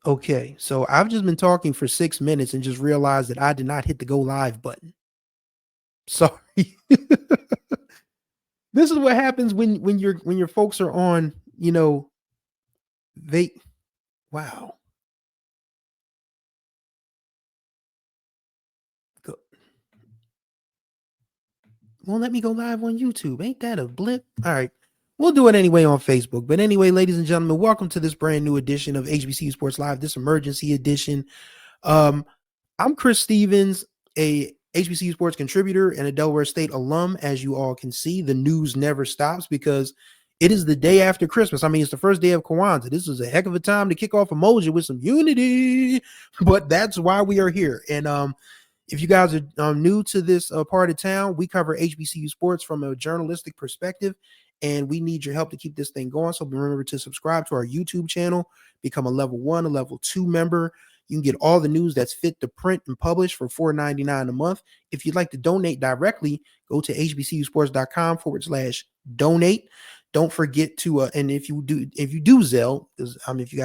Okay, so I've just been talking for 6 minutes and just realized that I did not hit the go live button. Sorry. This is what happens when your folks are on, they wow. Go, won't let me go live on YouTube. Ain't that a blip? All right. We'll do it anyway on Facebook. But anyway, ladies and gentlemen, welcome to this brand new edition of HBCU Sports Live, this emergency edition. Um, I'm Chris Stevens, a HBCU Sports contributor and a Delaware State alum. As you all can see, the news never stops because it is the day after Christmas. I mean, it's the first day of Kwanzaa. This is a heck of a time to kick off Emoji with some unity, but that's why we are here. And if you guys are new to this part of town, we cover HBCU sports from a journalistic perspective, and we need your help to keep this thing going. So remember to subscribe to our YouTube channel, become a level 1, a level 2 member. You can get all the news that's fit to print and publish for $4.99 a month. If you'd like to donate directly, go to hbcusports.com/donate. Don't forget to and if you do Zelle, because if you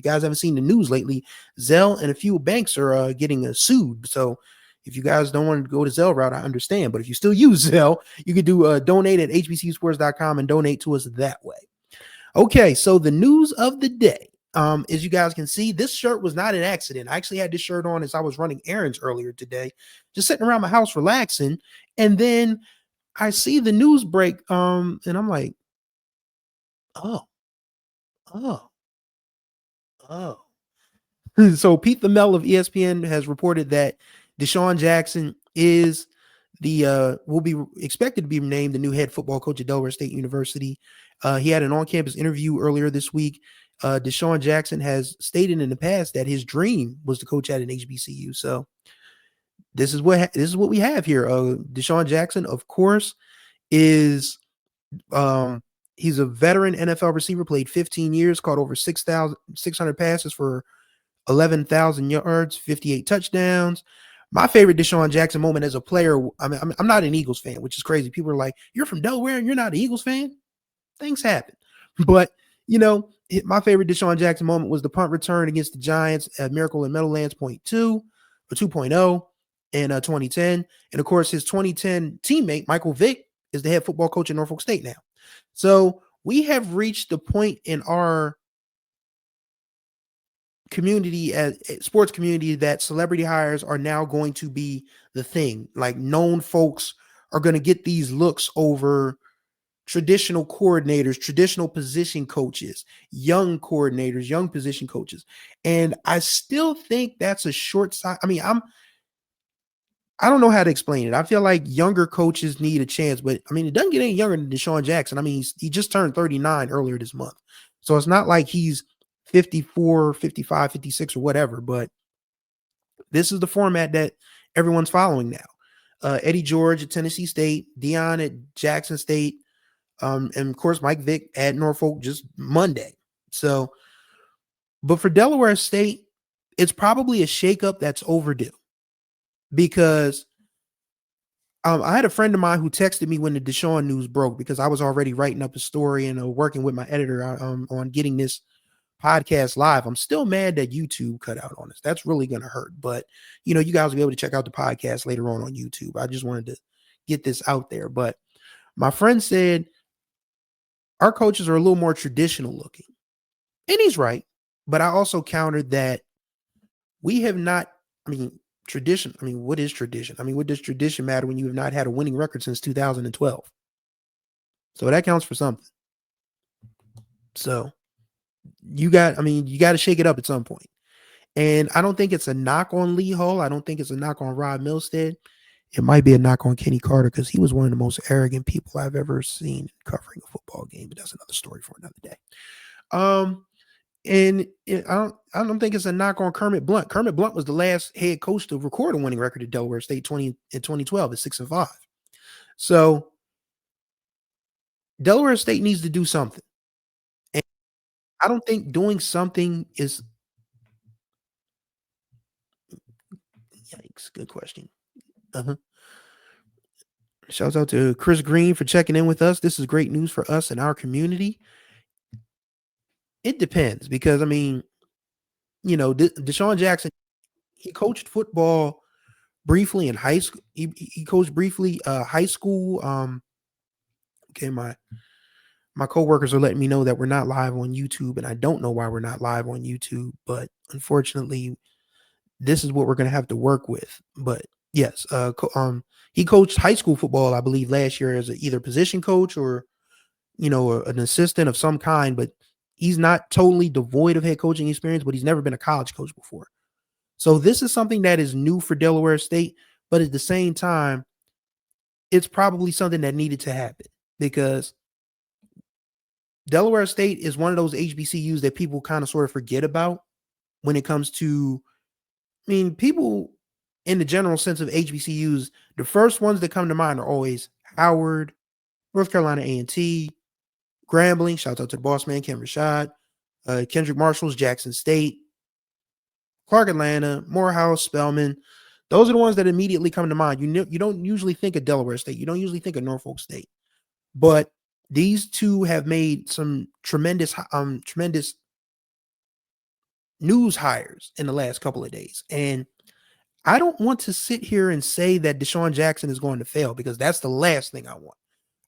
guys haven't seen the news lately, Zelle and a few banks are getting sued. So if you guys don't want to go to Zelle route, I understand. But if you still use Zelle, you can do donate at hbcusports.com and donate to us that way. Okay, so the news of the day. As you guys can see, this shirt was not an accident. I actually had this shirt on as I was running errands earlier today, just sitting around my house relaxing. And then I see the news break, and I'm like, oh, oh, oh. So Pete Thamel of ESPN has reported that DeSean Jackson is will be expected to be named the new head football coach at Delaware State University. He had an on-campus interview earlier this week. DeSean Jackson has stated in the past that his dream was to coach at an HBCU. So this is what we have here. DeSean Jackson, of course, is he's a veteran NFL receiver, played 15 years, caught over 6,600 passes for 11,000 yards, 58 touchdowns. My favorite DeSean Jackson moment as a player, I'm not an Eagles fan, which is crazy. People are like, you're from Delaware and you're not an Eagles fan? Things happen. But, my favorite DeSean Jackson moment was the punt return against the Giants at Miracle in Meadowlands 2.0 in 2010. And, of course, his 2010 teammate, Michael Vick, is the head football coach at Norfolk State now. So we have reached the point in our community, as sports community, that celebrity hires are now going to be the thing. Like, known folks are going to get these looks over traditional coordinators, traditional position coaches, young coordinators, young position coaches. And I still think that's a short side. I don't know how to explain it. I feel like younger coaches need a chance, but it doesn't get any younger than DeSean Jackson. He just turned 39 earlier this month. So it's not like he's 54, 55, 56 or whatever, but this is the format that everyone's following now. Eddie George at Tennessee State, Deion at Jackson State, and of course Mike Vick at Norfolk just Monday. So, but for Delaware State, it's probably a shakeup that's overdue, because I had a friend of mine who texted me when the DeSean news broke, because I was already writing up a story and working with my editor on getting this podcast live. I'm still mad that YouTube cut out on us. That's really going to hurt. But, you guys will be able to check out the podcast later on YouTube. I just wanted to get this out there. But my friend said our coaches are a little more traditional looking. And he's right. But I also countered that we have not, tradition. What is tradition? What does tradition matter when you have not had a winning record since 2012? So that counts for something. So you got to shake it up at some point. And I don't think it's a knock on Lee Hull. I don't think it's a knock on Rod Milstead. It might be a knock on Kenny Carter, because he was one of the most arrogant people I've ever seen covering a football game. But that's another story for another day. And I don't think it's a knock on Kermit Blunt. Kermit Blunt was the last head coach to record a winning record at Delaware State in 2012 at 6-5. So Delaware State needs to do something. And I don't think doing something is. Yikes, good question. Shouts out to Chris Green for checking in with us. This is great news for us and our community. It depends, because DeSean Jackson, he coached football briefly in high school. He coached briefly high school. Okay, my coworkers are letting me know that we're not live on YouTube, and I don't know why we're not live on YouTube, but unfortunately, this is what we're gonna have to work with. But yes, he coached high school football, I believe, last year as either position coach or an assistant of some kind. But he's not totally devoid of head coaching experience, but he's never been a college coach before. So this is something that is new for Delaware State, but at the same time, it's probably something that needed to happen because Delaware State is one of those HBCUs that people kind of sort of forget about when it comes to, people in the general sense of HBCUs, the first ones that come to mind are always Howard, North Carolina A&T, Grambling, shout out to the boss man, Ken Rashad, Kendrick Marshall's Jackson State, Clark Atlanta, Morehouse, Spelman. Those are the ones that immediately come to mind. You don't usually think of Delaware State. You don't usually think of Norfolk State. But these two have made some tremendous news hires in the last couple of days. And I don't want to sit here and say that DeSean Jackson is going to fail because that's the last thing I want.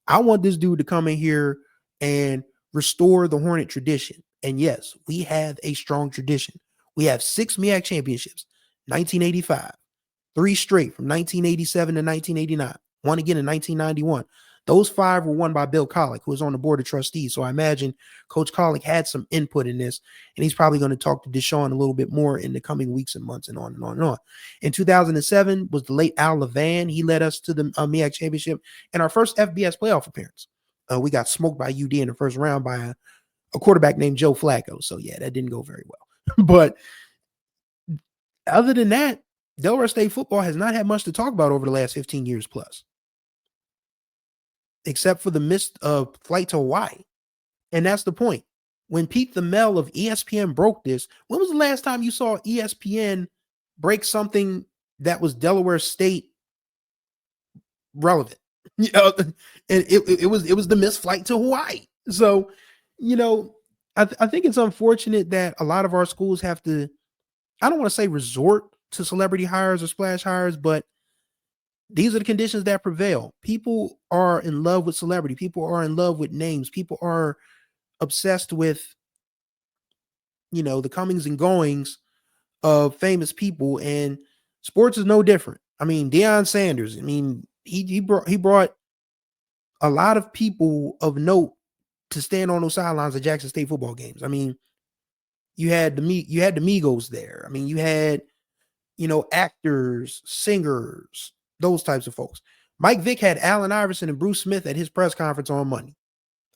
I want this dude to come in here and restore the Hornet tradition. And yes, we have a strong tradition. We have 6 MEAC championships, 1985, 3 straight from 1987 to 1989, one again in 1991. Those 5 were won by Bill Collick, who was on the board of trustees. So I imagine Coach Collick had some input in this, and he's probably going to talk to DeSean a little bit more in the coming weeks and months and on and on and on. In 2007 was the late Al Levan. He led us to the MEAC championship and our first FBS playoff appearance. We got smoked by UD in the first round by a quarterback named Joe Flacco. So yeah, that didn't go very well. But other than that, Delaware State football has not had much to talk about over the last 15 years plus, except for the missed flight to Hawaii. And that's the point. When Pete Thamel of ESPN broke this, when was the last time you saw ESPN break something that was Delaware State relevant? And it was the missed flight to Hawaii. So, I think it's unfortunate that a lot of our schools have to, I don't want to say resort to celebrity hires or splash hires, but these are the conditions that prevail. People are in love with celebrity. People are in love with names. People are obsessed with, the comings and goings of famous people, and sports is no different. Deion Sanders, he brought a lot of people of note to stand on those sidelines of Jackson State football games. You had the Migos there. You had, actors, singers, those types of folks. Mike Vick had Allen Iverson and Bruce Smith at his press conference on Monday.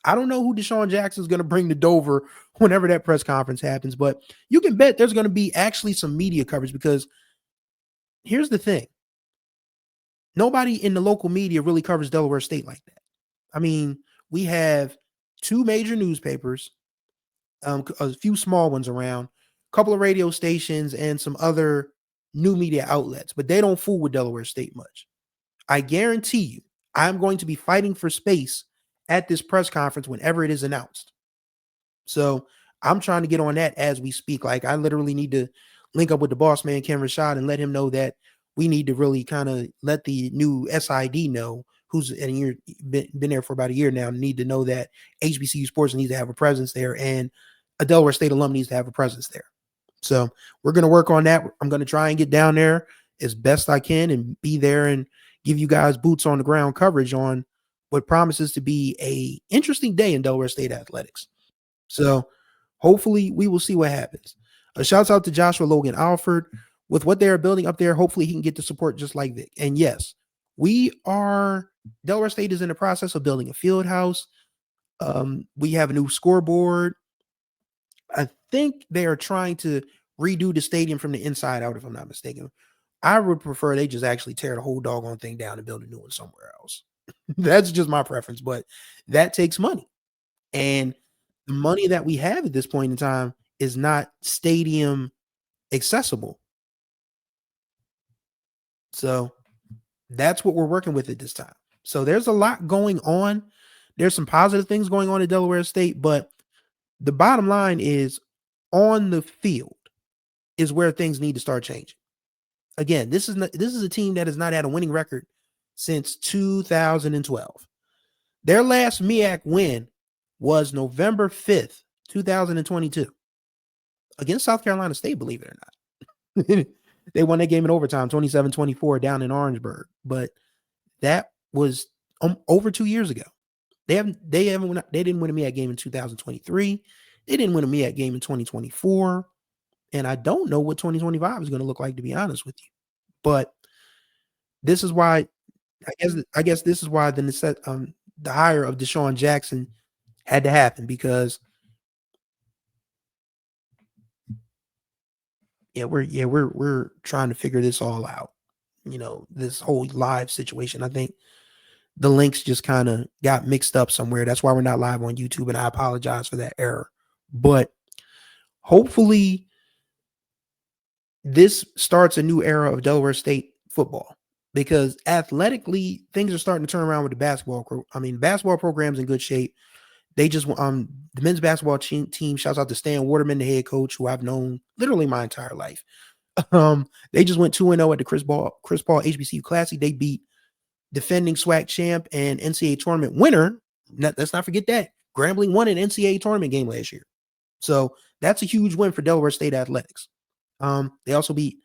I don't know who DeSean Jackson is going to bring to Dover whenever that press conference happens, but you can bet there's going to be actually some media coverage because here's the thing. Nobody in the local media really covers Delaware State like that. We have 2 major newspapers, a few small ones around, a couple of radio stations, and some other new media outlets, but they don't fool with Delaware State much. I guarantee you, I'm going to be fighting for space at this press conference whenever it is announced. So I'm trying to get on that as we speak. Like, I literally need to link up with the boss man, Ken Rashad, and let him know that we need to really kind of let the new SID know, who's been there for about a year now, need to know that HBCU Sports needs to have a presence there, and a Delaware State alum needs to have a presence there. So we're going to work on that. I'm going to try and get down there as best I can and be there and give you guys boots on the ground coverage on what promises to be a interesting day in Delaware State athletics. So hopefully we will see what happens. A shout out to Joshua Logan Alford. With what they're building up there, hopefully he can get the support just like Vic. And yes, Delaware State is in the process of building a field house. We have a new scoreboard. I think they are trying to redo the stadium from the inside out, if I'm not mistaken. I would prefer they just actually tear the whole doggone thing down and build a new one somewhere else. That's just my preference, but that takes money. And the money that we have at this point in time is not stadium accessible. So that's what we're working with at this time. So there's a lot going on. There's some positive things going on at Delaware State, but the bottom line is on the field, is where things need to start changing. Again, this is a team that has not had a winning record since 2012. Their last MEAC win was November 5th, 2022, against South Carolina State, believe it or not. They won that game in overtime, 27-24 down in Orangeburg. But that was over 2 years ago. They didn't win a MEAC game in 2023. They didn't win a MEAC game in 2024. And I don't know what 2025 is going to look like, to be honest with you. But this is why I guess this is why the hire of DeSean Jackson had to happen, because we're trying to figure this all out. This whole live situation. I think the links just kind of got mixed up somewhere. That's why we're not live on YouTube, and I apologize for that error. But hopefully this starts a new era of Delaware State football, because athletically things are starting to turn around with the basketball. Basketball program's in good shape. They just the men's basketball team, shouts out to Stan Waterman, the head coach, who I've known literally my entire life. They just went 2-0 at the Chris Paul HBCU Classic. They beat defending SWAC champ and NCAA tournament winner. Let's not forget that Grambling won an NCAA tournament game last year. So that's a huge win for Delaware State athletics. They also beat,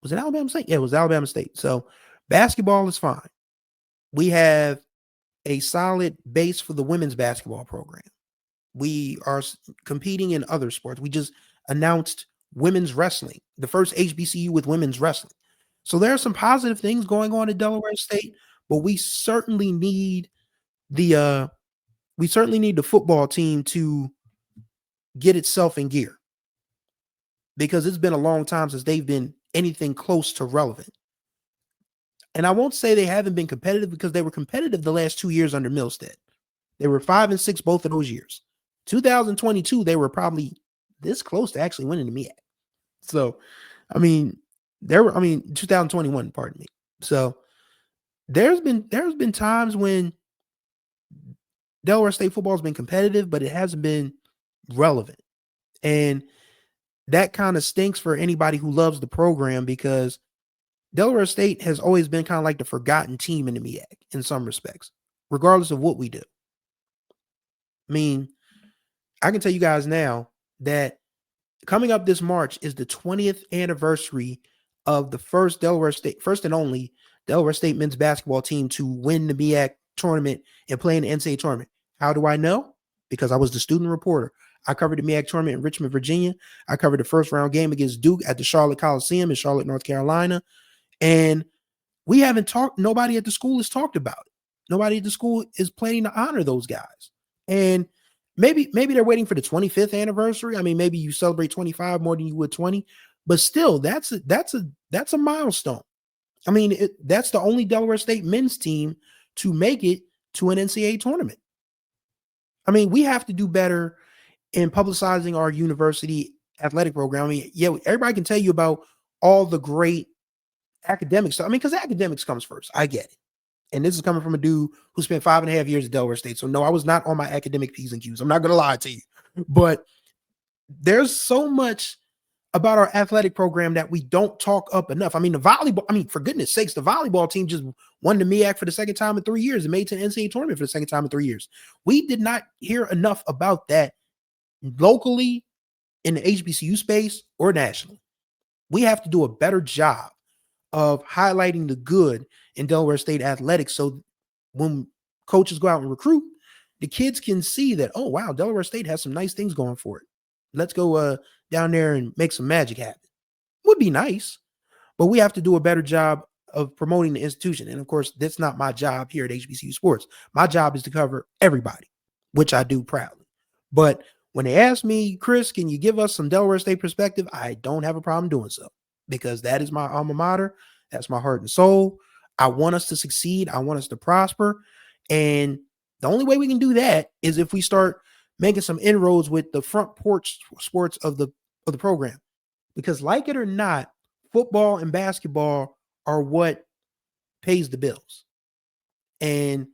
was it Alabama State? Yeah, it was Alabama State. So basketball is fine. We have a solid base for the women's basketball program. We are competing in other sports. We just announced women's wrestling, the first HBCU with women's wrestling. So there are some positive things going on at Delaware State, but we certainly need the football team to get itself in gear, because it's been a long time since they've been anything close to relevant. And I won't say they haven't been competitive, because they were competitive the last 2 years under Milstead. They were 5-6 both of those years. 2022, they were probably this close to actually winning the MEAC. So, 2021, pardon me. So there's been times when Delaware State football has been competitive, but it hasn't been relevant. And that kind of stinks for anybody who loves the program, because Delaware State has always been kind of like the forgotten team in the MEAC in some respects, regardless of what we do. I can tell you guys now that coming up this March is the 20th anniversary of the first and only Delaware State men's basketball team to win the MEAC tournament and play in the NCAA tournament. How do I know? Because I was the student reporter. I covered the MEAC tournament in Richmond, Virginia. I covered the first round game against Duke at the Charlotte Coliseum in Charlotte, North Carolina. And we haven't talked, nobody at the school has talked about it. Nobody at the school is planning to honor those guys. And maybe they're waiting for the 25th anniversary. Maybe you celebrate 25 more than you would 20, but still that's a milestone. That's the only Delaware State men's team to make it to an NCAA tournament. We have to do better in publicizing our university athletic program. Everybody can tell you about all the great academic stuff. Because academics comes first. I get it. And this is coming from a dude who spent 5.5 years at Delaware State. So no, I was not on my academic P's and Q's. I'm not going to lie to you. But there's so much about our athletic program that we don't talk up enough. The volleyball, for goodness sakes, the volleyball team just won the MEAC for the second time in 3 years and made it to the NCAA tournament for the second time in 3 years. We did not hear enough about that locally in the HBCU space or nationally. We have to do a better job of highlighting the good in Delaware State athletics, so when coaches go out and recruit, the kids can see that, oh wow, Delaware State has some nice things going for it. Let's go down there and make some magic happen. Would be nice, but we have to do a better job of promoting the institution. And of course, that's not my job here at HBCU Sports. My job is to cover everybody, which I do proudly. But when they ask me, Chris, can you give us some Delaware State perspective? I don't have a problem doing so, because that is my alma mater. That's my heart and soul. I want us to succeed. I want us to prosper. And the only way we can do that is if we start making some inroads with the front porch sports of the program. Because like it or not, football and basketball are what pays the bills. And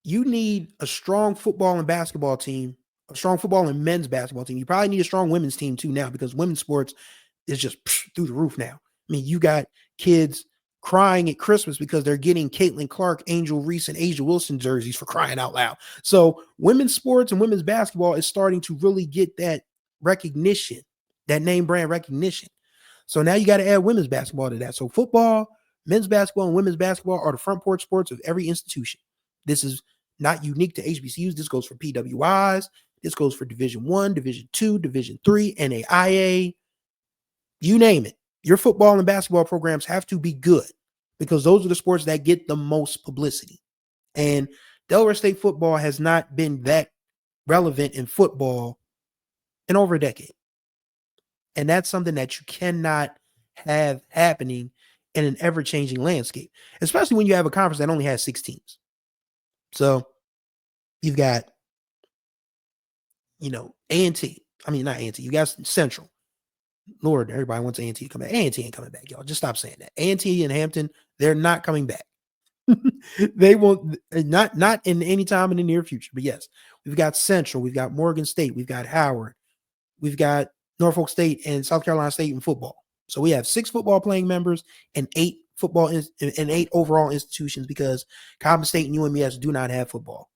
you need a strong football and basketball team, a strong football and men's basketball team. You probably need a strong women's team too now, because women's sports, is just through the roof now. I mean, you got kids crying at Christmas because they're getting Caitlin Clark, Angel Reese, and Asia Wilson jerseys, for crying out loud. So women's sports and women's basketball is starting to really get that recognition, that name brand recognition. So now you got to add women's basketball to that. So football, men's basketball, and women's basketball are the front porch sports of every institution. This is not unique to HBCUs. This goes for PWIs. This goes for Division I, Division II, Division III, NAIA, you name it. Your football and basketball programs have to be good because those are the sports that get the most publicity. And Delaware State football has not been that relevant in football in over a decade. And that's something that you cannot have happening in an ever-changing landscape, especially when you have a conference that only has 6 teams. So you've got, A&T. I mean, not A&T. You got Central. Lord, everybody wants A&T to come back. A&T ain't coming back, y'all. Just stop saying that. A&T and Hampton, they're not coming back. They won't, not in any time in the near future. But yes, we've got Central, we've got Morgan State, we've got Howard, we've got Norfolk State and South Carolina State in football. So we have 6 football playing members and 8 football and 8 overall institutions because Coppin State and UMES do not have football.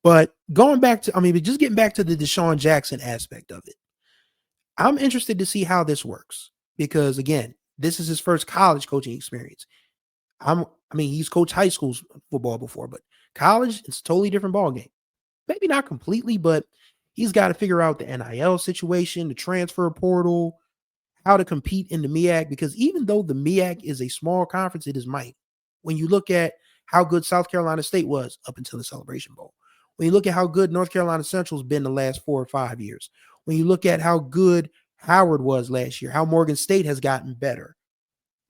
But going back to, just getting back to the DeSean Jackson aspect of it, I'm interested to see how this works because, again, this is his first college coaching experience. He's coached high school football before, but college, it's a totally different ballgame. Maybe not completely, but he's got to figure out the NIL situation, the transfer portal, how to compete in the MEAC, because even though the MEAC is a small conference, it is mighty. When you look at how good South Carolina State was up until the Celebration Bowl, when you look at how good North Carolina Central's been the last 4 or 5 years, when you look at how good Howard was last year, how Morgan State has gotten better,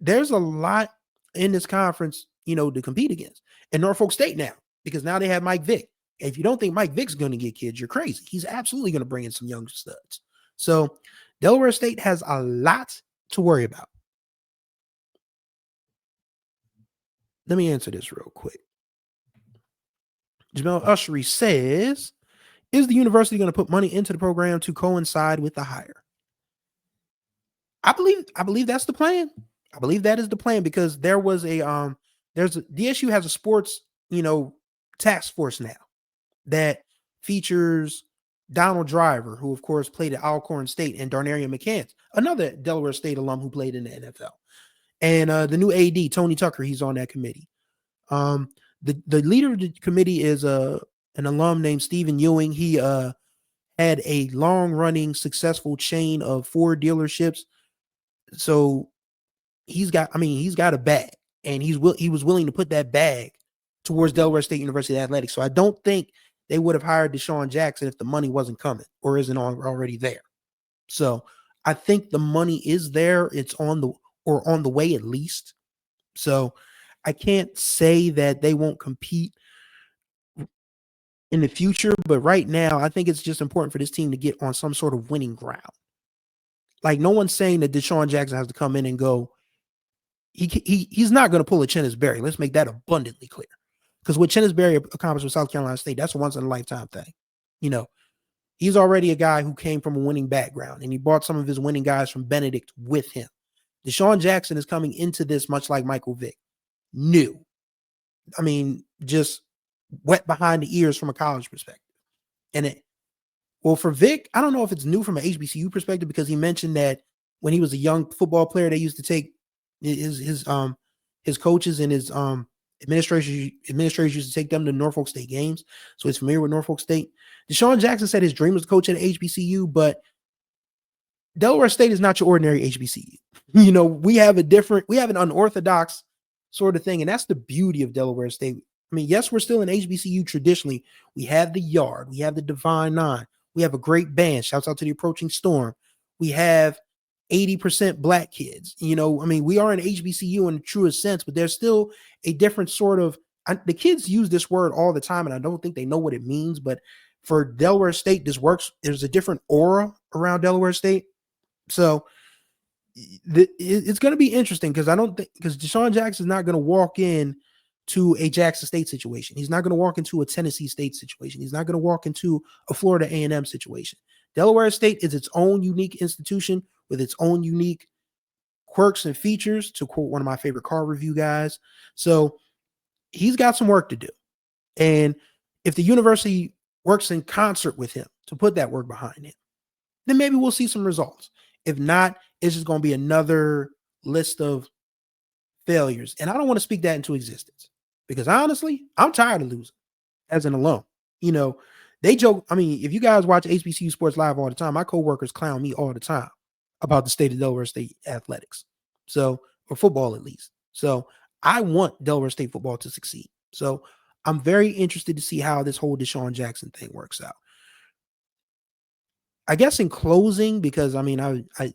there's a lot in this conference, to compete against. And Norfolk State now, because now they have Mike Vick. If you don't think Mike Vick's going to get kids, you're crazy. He's absolutely going to bring in some young studs. So Delaware State has a lot to worry about. Let me answer this real quick. Jamel Ushery says, is the university going to put money into the program to coincide with the hire? I believe that's the plan. I believe that is the plan because there was DSU has a sports, task force now that features Donald Driver, who of course played at Alcorn State, and Darnarian McCants, another Delaware State alum who played in the NFL. And the new AD, Tony Tucker, he's on that committee. The leader of the committee is an alum named Stephen Ewing. He had a long-running, successful chain of Ford dealerships. So he's got a bag, and he was willing to put that bag towards Delaware State University Athletics. So I don't think they would have hired DeSean Jackson if the money wasn't coming or isn't already there. So I think the money is there. It's on the way at least. So I can't say that they won't compete in the future, but right now I think it's just important for this team to get on some sort of winning ground. Like, no one's saying that DeSean Jackson has to come in and go. He's not going to pull a Chennis Berry. Let's make that abundantly clear. Because what Chennis Berry accomplished with South Carolina State, that's a once in a lifetime thing. He's already a guy who came from a winning background, and he brought some of his winning guys from Benedict with him. DeSean Jackson is coming into this much like Michael Vick, new. Just wet behind the ears from a college perspective. And for Vic, I don't know if it's new from an HBCU perspective because he mentioned that when he was a young football player, they used to take his coaches and his administrators used to take them to Norfolk State games. So he's familiar with Norfolk State. DeSean Jackson said his dream was to coach at HBCU, but Delaware State is not your ordinary HBCU. We have an unorthodox sort of thing, and that's the beauty of Delaware State. Yes, we're still an HBCU traditionally. We have the Yard, we have the Divine Nine, we have a great band. Shouts out to the Approaching Storm. We have 80% black kids. We are an HBCU in the truest sense, but there's still a different sort of, the kids use this word all the time, and I don't think they know what it means, but for Delaware State, this works. There's a different aura around Delaware State. So it's going to be interesting because DeSean Jackson is not going to walk in to a Jackson State situation. He's not going to walk into a Tennessee State situation. He's not going to walk into a Florida A&M situation. Delaware State is its own unique institution with its own unique quirks and features, to quote one of my favorite car review guys. So he's got some work to do. And if the university works in concert with him to put that work behind him, then maybe we'll see some results. If not, it's just going to be another list of failures. And I don't want to speak that into existence because honestly, I'm tired of losing as an alum. You know, they joke. I mean, if you guys watch HBCU Sports Live all the time, my coworkers clown me all the time about the state of Delaware State athletics. So, or football at least. So I want Delaware State football to succeed. So I'm very interested to see how this whole DeSean Jackson thing works out. I guess in closing, because I mean,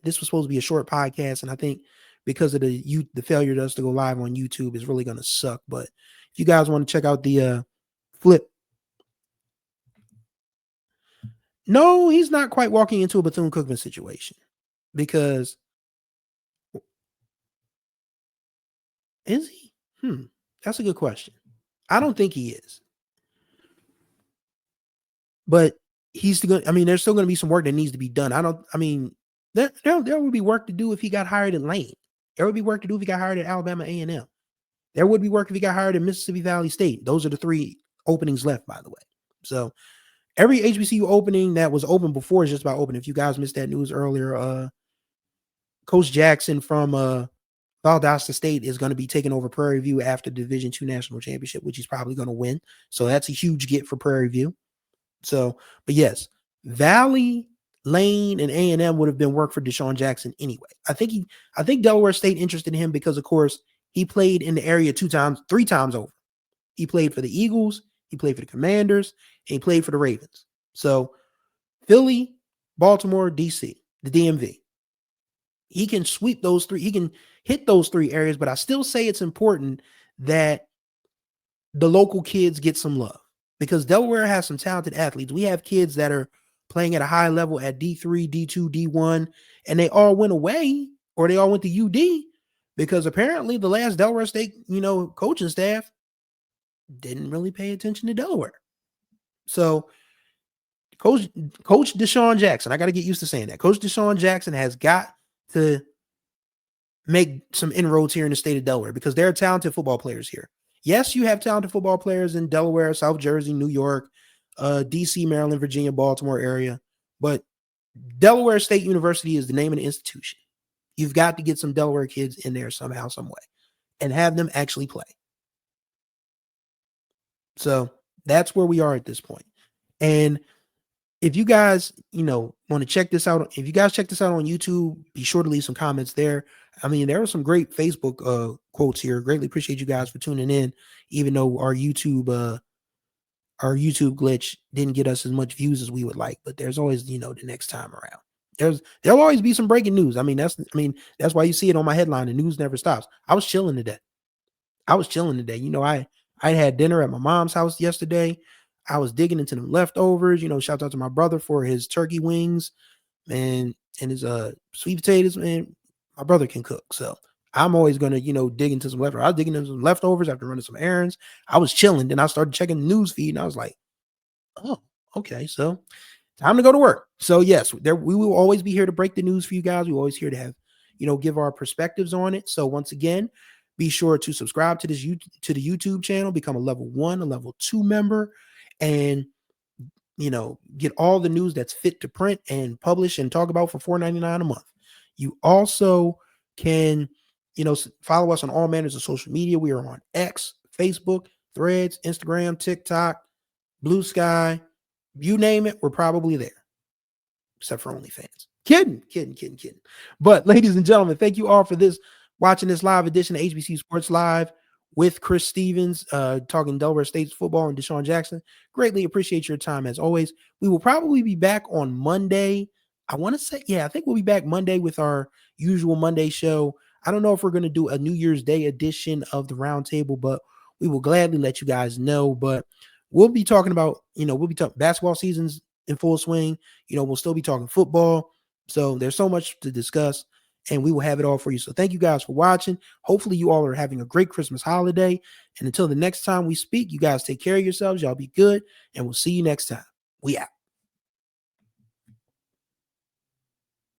this was supposed to be a short podcast, and I think because of the failure to us to go live on YouTube is really going to suck. But if you guys want to check out the flip, no, he's not quite walking into a Bethune-Cookman situation, because is he? That's a good question. I don't think he is, but he's still going. I mean, there's still going to be some work that needs to be done. There would be work to do if he got hired in Lane. There would be work to do if he got hired at Alabama A&M. There would be work if he got hired at Mississippi Valley State. Those are the 3 openings left, by the way. So every HBCU opening that was open before is just about open. If you guys missed that news earlier, Coach Jackson from Valdosta State is going to be taking over Prairie View after the Division II National Championship, which he's probably going to win. So that's a huge get for Prairie View. So, but yes, Valley, Lane, and A&M would have been work for DeSean Jackson anyway. I think Delaware State interested in him because, of course, he played in the area 3 times over. He played for the Eagles, he played for the Commanders, and he played for the Ravens. So Philly, Baltimore, DC, the DMV. He can sweep those 3. He can hit those 3 areas, but I still say it's important that the local kids get some love, because Delaware has some talented athletes. We have kids that are playing at a high level at D3, D2, D1, and they all went away, or they all went to UD, because apparently the last Delaware State, coaching staff didn't really pay attention to Delaware. So Coach DeSean Jackson, I got to get used to saying that. Coach DeSean Jackson has got to make some inroads here in the state of Delaware, because there are talented football players here. Yes, you have talented football players in Delaware, South Jersey, New York, DC, Maryland, Virginia, Baltimore area, but Delaware State University is the name of the institution. You've got to get some Delaware kids in there somehow, some way, and have them actually play. So that's where we are at this point. And if you guys, want to check this out, if you guys check this out on YouTube, be sure to leave some comments there. I mean, there are some great Facebook quotes here. Greatly appreciate you guys for tuning in, even though our YouTube glitch didn't get us as much views as we would like. But there's always, the next time around. There'll always be some breaking news. That's why you see it on my headline. The news never stops. I was chilling today. I had dinner at my mom's house yesterday. I was digging into them leftovers. Shout out to my brother for his turkey wings, and his sweet potatoes. Man, my brother can cook, so I'm always gonna dig into some leftovers. I was digging into some leftovers after running some errands. I was chilling. Then I started checking the news feed, and I was like, oh, okay, so time to go to work. So yes, we will always be here to break the news for you guys. We're always here to have give our perspectives on it. So once again, be sure to subscribe to the YouTube channel, become a level 1, a level 2 member, and get all the news that's fit to print and publish and talk about for $4.99 a month. You also can follow us on all manners of social media. We are on X, Facebook, Threads, Instagram, TikTok, Blue Sky, you name it, we're probably there, except for OnlyFans. Kidding. But ladies and gentlemen, thank you all for watching this live edition of HBCU Sports Live with Chris Stevens, talking Delaware State's football and DeSean Jackson. Greatly appreciate your time as always. We will probably be back on Monday. I think we'll be back Monday with our usual Monday show. I don't know if we're going to do a New Year's Day edition of the Roundtable, but we will gladly let you guys know. But we'll be talking about, basketball seasons in full swing. We'll still be talking football. So there's so much to discuss, and we will have it all for you. So thank you guys for watching. Hopefully you all are having a great Christmas holiday. And until the next time we speak, you guys take care of yourselves. Y'all be good, and we'll see you next time. We out.